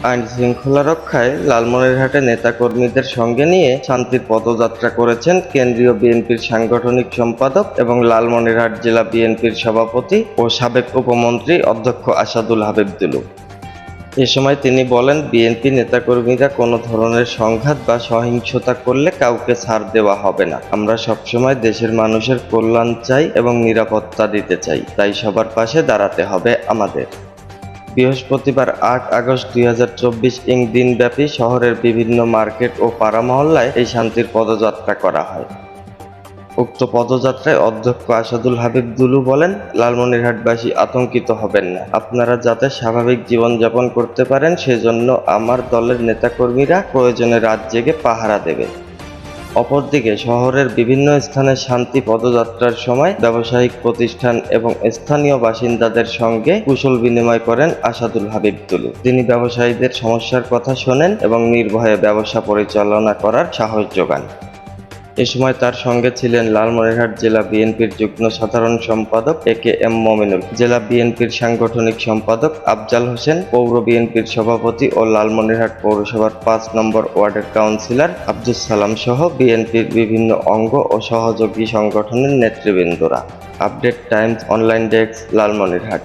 আইন শৃঙ্খলা রক্ষায় লালমনিরহাটে নেতাকর্মীদের সঙ্গে নিয়ে শান্তির পদযাত্রা করেছেন কেন্দ্রীয় বিএনপির সাংগঠনিক সম্পাদক এবং লালমনিরহাট জেলা বিএনপির সভাপতি ও সাবেক উপমন্ত্রী অধ্যক্ষ আসাদুল হাবিব দুলু। এ সময় তিনি বলেন, বিএনপি নেতাকর্মীরা কোনো ধরনের সংঘাত বা সহিংসতা করলে কাউকে ছাড় দেওয়া হবে না। আমরা সবসময় দেশের মানুষের কল্যাণ চাই এবং নিরাপত্তা দিতে চাই, তাই সবার পাশে দাঁড়াতে হবে আমাদের। বৃহস্পতিবার ৮ আগস্ট ২০২৪ দিনব্যাপী শহরের বিভিন্ন মার্কেট ও পাড়া মহল্লায় এই শান্তির পদযাত্রা করা হয়। উক্ত পদযাত্রায় অধ্যক্ষ আসাদুল হাবিব দুলু বলেন, লালমনিরহাটবাসী আতঙ্কিত হবেন না। আপনারা যাতে স্বাভাবিক জীবনযাপন করতে পারেন সেজন্য আমার দলের নেতাকর্মীরা প্রয়োজনে রাত জেগে পাহারা দেবে। অপরদিকে শহরের বিভিন্ন স্থানে শান্তি পদযাত্রার সময় ব্যবসায়িক প্রতিষ্ঠান এবং স্থানীয় বাসিন্দাদের সঙ্গে কুশল বিনিময় করেন আসাদুল হাবিব দুলু। তিনি ব্যবসায়ীদের সমস্যার কথা শোনেন এবং নির্ভয়ে ব্যবসা পরিচালনা করার সাহস যোগান। এ সময় তার সঙ্গে ছিলেন লালমনিরহাট জেলা বিএনপির যুগ্ম সাধারণ সম্পাদক এ.কে.এম. মমিনুল, জেলা বিএনপির সাংগঠনিক সম্পাদক আফজাল হোসেন, পৌর বিএনপির সভাপতি ও লালমনিরহাট পৌরসভার ৫ নম্বর ওয়ার্ডের কাউন্সিলর আব্দুস সালাম সহ বিএনপির বিভিন্ন অঙ্গ ও সহযোগী সংগঠনের নেতৃবৃন্দরা। Update times online desk, Lalmonirhat.